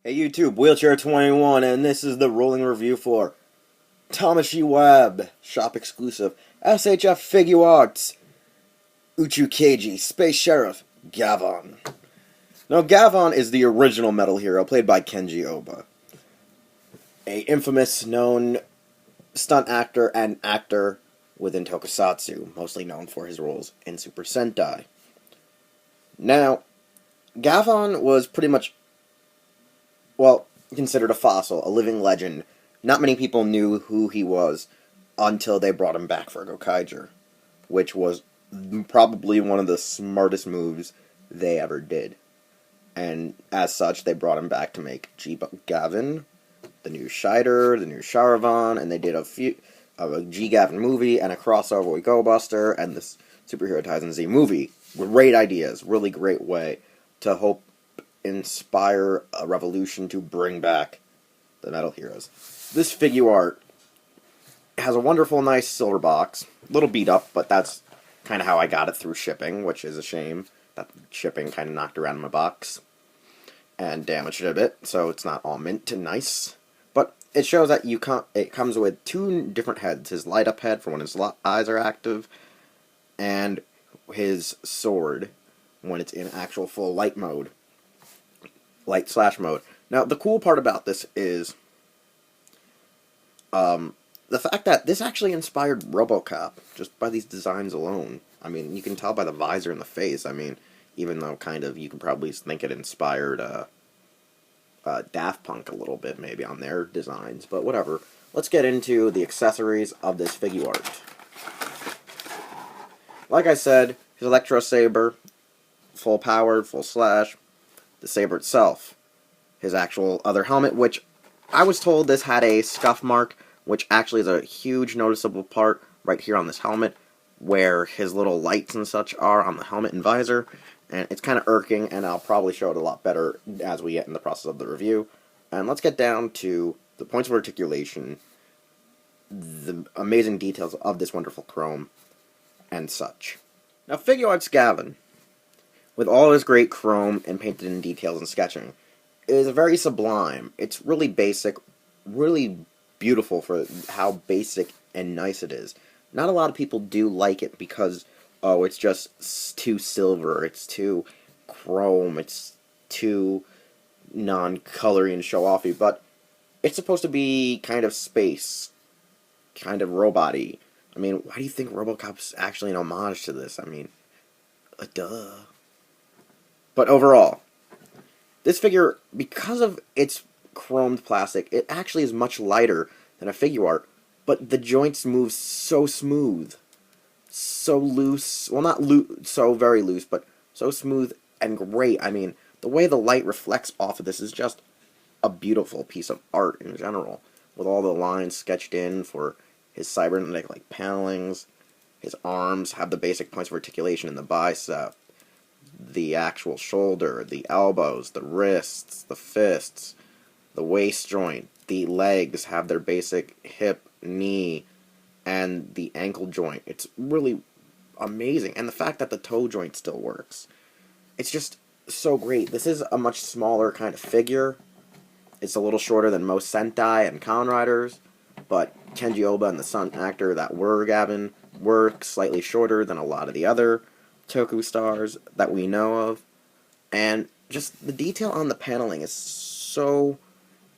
Hey YouTube, Wheelchair21, and this is the rolling review for Tamashii Web Shop Exclusive SHF Figuarts Uchukeiji Space Sheriff Gavan. Now, Gavan is the original metal hero played by Kenji Oba, a infamous known stunt actor and actor within tokusatsu, mostly known for his roles in Super Sentai. Now, Gavan was pretty much considered a fossil, a living legend. Not many people knew who he was until they brought him back for Gokaiger, which was probably one of the smartest moves they ever did. And as such, they brought him back to make G Gavan, the new Shider, the new Sharavan, and they did a G Gavan movie and a crossover with Go Buster and this Superhero Titan Z movie. Great ideas, really great way to inspire a revolution to bring back the metal heroes. This figure art has a wonderful, nice silver box. A little beat up, but that's kind of how I got it through shipping, which is a shame. That shipping kind of knocked around my box and damaged it a bit, so it's not all mint and nice. But it shows that it comes with two different heads. His light-up head for when his eyes are active, and his sword when it's in actual full light mode. Light/slash mode. Now, the cool part about this is the fact that this actually inspired RoboCop, just by these designs alone. I mean, you can tell by the visor and the face. I mean, even though you can probably think it inspired Daft Punk a little bit, maybe, on their designs, but whatever. Let's get into the accessories of this figure art. Like I said, his Electro Saber, full powered, full slash. The saber itself, his actual other helmet, which I was told this had a scuff mark, which actually is a huge noticeable part right here on this helmet, where his little lights and such are on the helmet and visor, and it's kind of irking, and I'll probably show it a lot better as we get in the process of the review. And let's get down to the points of articulation, the amazing details of this wonderful chrome, and such. Now, Figuarts Gavan, with all his great chrome and painted in details and sketching, is very sublime. It's really basic, really beautiful for how basic and nice it is. Not a lot of people do like it because, oh, it's just too silver, it's too chrome, it's too non-colory and show-offy, but it's supposed to be kind of space, kind of robot-y. I mean, why do you think RoboCop's actually an homage to this? I mean, duh. But overall, this figure, because of its chromed plastic, it actually is much lighter than a figure art, but the joints move so smooth, so loose, well, not so very loose, but so smooth and great. I mean, the way the light reflects off of this is just a beautiful piece of art in general, with all the lines sketched in for his cybernetic panelings. His arms have the basic points of articulation in the bicep, the actual shoulder, the elbows, the wrists, the fists, the waist joint, the legs have their basic hip, knee, and the ankle joint. It's really amazing. And the fact that the toe joint still works. It's just so great. This is a much smaller kind of figure. It's a little shorter than most Sentai and Kamen Riders, but Kenji Oba and the stunt actor that were Gavan were slightly shorter than a lot of the other Toku stars that we know of, and just the detail on the paneling is so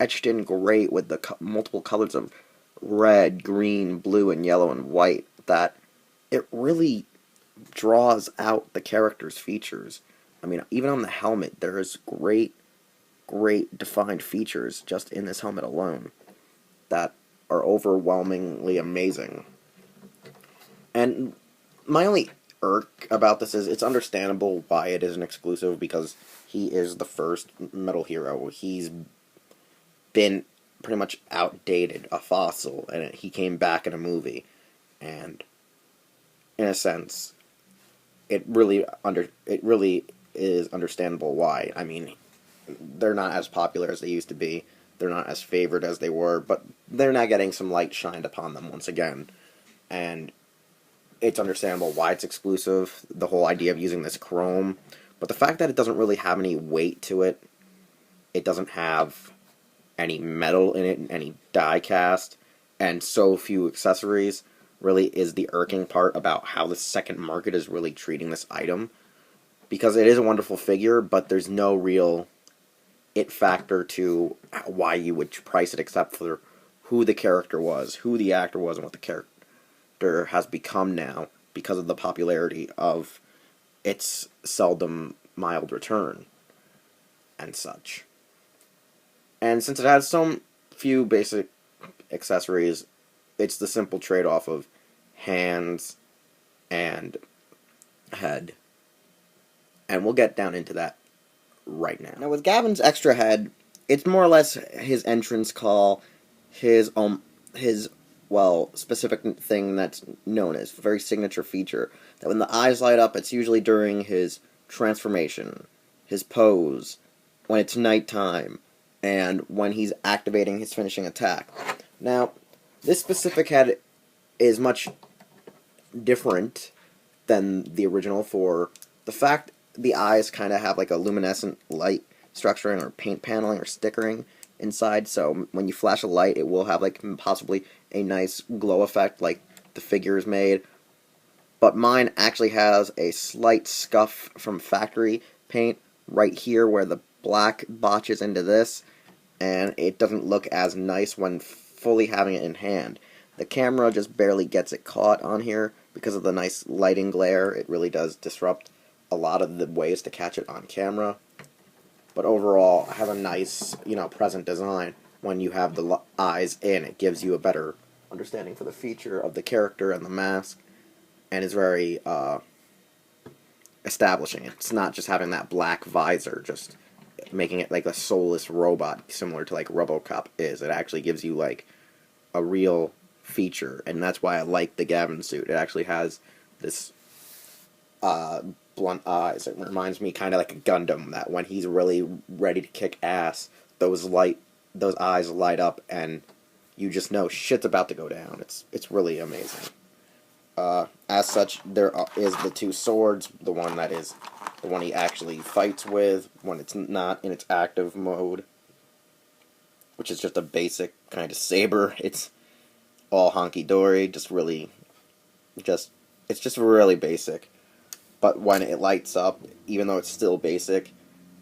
etched in great with the multiple colors of red, green, blue, and yellow and white that it really draws out the character's features. I mean, even on the helmet, there is great defined features just in this helmet alone that are overwhelmingly amazing. And my only irk about this is it's understandable why it is an exclusive, because he is the first metal hero. He's been pretty much outdated, a fossil, and he came back in a movie, and in a sense, it really is understandable why. I mean, they're not as popular as they used to be, they're not as favored as they were, but they're now getting some light shined upon them once again, and it's understandable why it's exclusive, the whole idea of using this chrome, but the fact that it doesn't really have any weight to it it doesn't have any metal in it, any die cast, and so few accessories really is the irking part about how the second market is really treating this item. Because it is a wonderful figure, but there's no real it factor to why you would price it except for who the character was, who the actor was, and what the character has become now because of the popularity of its seldom mild return and such. And since it has so few basic accessories, it's the simple trade-off of hands and head. And we'll get down into that right now. Now, with Gavan's extra head, it's more or less his entrance call, his specific thing that's known as very signature feature. That when the eyes light up, it's usually during his transformation, his pose, when it's nighttime, and when he's activating his finishing attack. Now, this specific head is much different than the original for the fact the eyes kind of have like a luminescent light structuring or paint paneling or stickering inside, so when you flash a light, it will have like possibly a nice glow effect like the figure is made. But mine actually has a slight scuff from factory paint right here where the black botches into this, and it doesn't look as nice when fully having it in hand. The camera just barely gets it caught on here because of the nice lighting glare. It really does disrupt a lot of the ways to catch it on camera. But overall, I have a nice, present design when you have the eyes in. It gives you a better understanding for the feature of the character and the mask, and is very establishing. It's not just having that black visor, just making it like a soulless robot, similar to like RoboCop is. It actually gives you like a real feature, and that's why I like the Gavan suit. It actually has this blunt eyes. It reminds me kind of like a Gundam, that when he's really ready to kick ass, those eyes light up, and you just know shit's about to go down. It's really amazing. As such, there is the two swords. The one that is the one he actually fights with when it's not in its active mode, which is just a basic kind of saber. It's all honky-dory, it's just really basic. But when it lights up, even though it's still basic,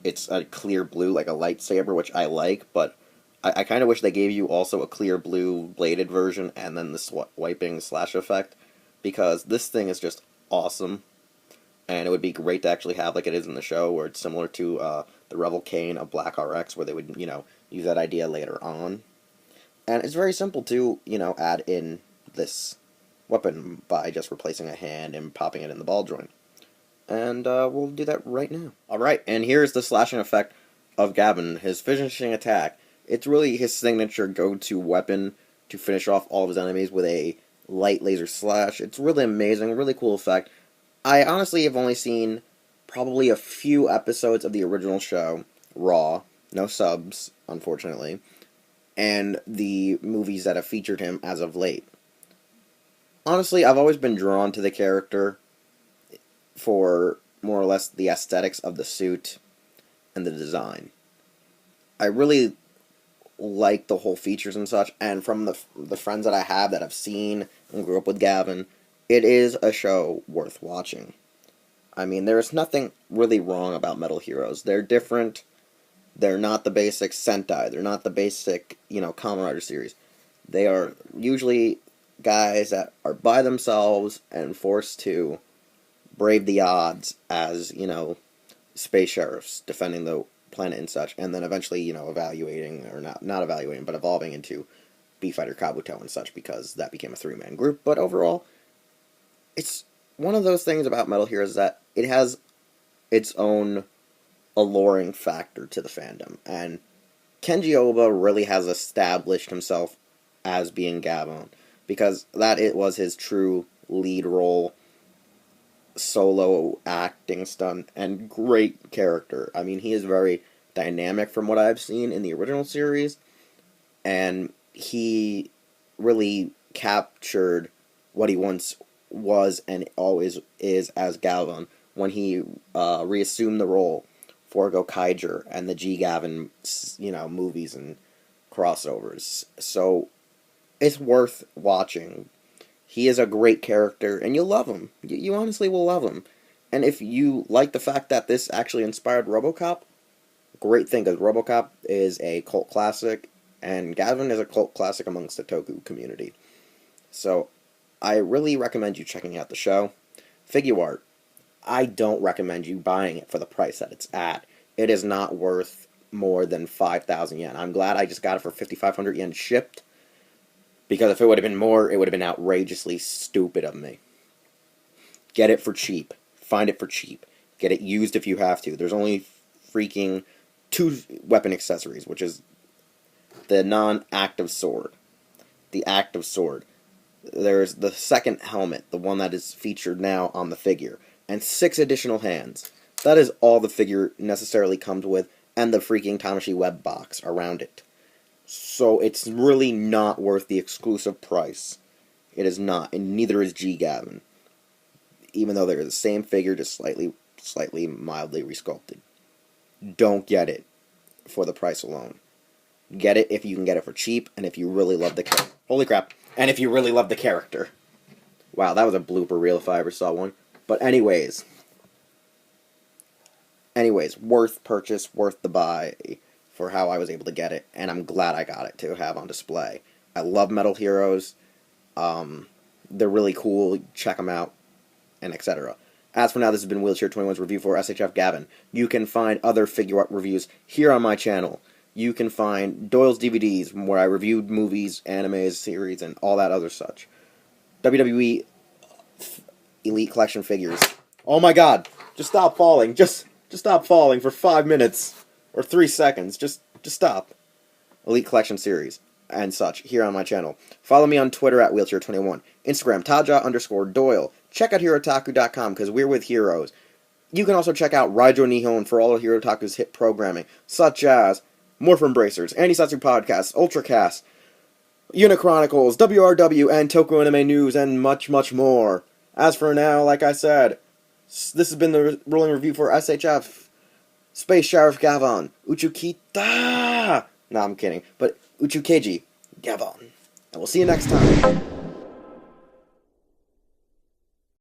it's a clear blue, like a lightsaber, which I like, but I kind of wish they gave you also a clear blue bladed version and then the wiping slash effect, because this thing is just awesome, and it would be great to actually have like it is in the show, where it's similar to the Revel Cane of Black RX, where they would, use that idea later on. And it's very simple to, add in this weapon by just replacing a hand and popping it in the ball joint. And we'll do that right now. Alright, and here's the slashing effect of Gavan, his finishing attack. It's really his signature go-to weapon to finish off all of his enemies with a light laser slash. It's really amazing, really cool effect. I honestly have only seen probably a few episodes of the original show, Raw, no subs, unfortunately, and the movies that have featured him as of late. Honestly, I've always been drawn to the character for more or less the aesthetics of the suit and the design. I really like the whole features and such, and from the friends that I have that have seen and grew up with Gavan, it is a show worth watching. I mean, there is nothing really wrong about Metal Heroes. They're different. They're not the basic Sentai. They're not the basic, Kamen Rider series. They are usually guys that are by themselves and forced to brave the odds as, space sheriffs defending the planet and such, and then eventually, evaluating, or not evaluating, but evolving into B-Fighter Kabuto and such, because that became a three-man group. But overall, it's one of those things about Metal Heroes that it has its own alluring factor to the fandom, and Kenji Oba really has established himself as being Gavan, because it was his true lead role, solo acting stunt, and great character. I mean, he is very dynamic from what I've seen in the original series, and he really captured what he once was and always is as Gavan when he reassumed the role for Gokaiger and the G Gavan, movies and crossovers. So it's worth watching. He is a great character, and you'll love him. You honestly will love him. And if you like the fact that this actually inspired RoboCop, great thing, because RoboCop is a cult classic, and Gavan is a cult classic amongst the Toku community. So I really recommend you checking out the show. Figuart, I don't recommend you buying it for the price that it's at. It is not worth more than 5,000 yen. I'm glad I just got it for 5,500 yen shipped, because if it would have been more, it would have been outrageously stupid of me. Get it for cheap. Find it for cheap. Get it used if you have to. There's only freaking 2 weapon accessories, which is the non-active sword. The active sword. There's the second helmet, the one that is featured now on the figure, and 6 additional hands. That is all the figure necessarily comes with, and the freaking Tamashii Web box around it. So it's really not worth the exclusive price. It is not, and neither is G Gavan. Even though they're the same figure, just slightly mildly resculpted. Don't get it for the price alone. Get it if you can get it for cheap, and if you really love the character. Holy crap. And if you really love the character. Wow, that was a blooper reel if I ever saw one. But anyways, worth purchase, worth the buy for how I was able to get it, and I'm glad I got it to have on display. I love Metal Heroes. They're really cool. Check them out, and etc. As for now, this has been Wheelchair 21's review for SHF Gavan. You can find other Figuart reviews here on my channel. You can find Doyle's DVDs, where I reviewed movies, animes, series, and all that other such. WWE Elite Collection figures. Oh my god! Just stop falling. Just stop falling for 5 minutes. Or 3 seconds. Just stop. Elite Collection series and such here on my channel. Follow me on Twitter at Wheelchair21. Instagram, Taja_Doyle. Check out Hirotaku.com, because we're with heroes. You can also check out Raijo Nihon for all of Hirotaku's hit programming, such as Morphin Bracers, Anisatsu Podcasts, Ultracast, Unichronicles, WRW, and Toku Anime News, and much, much more. As for now, like I said, this has been the rolling review for SHF Space Sheriff Gavan, Uchukita! Nah, I'm kidding, but Uchukeji Gavan. And we'll see you next time.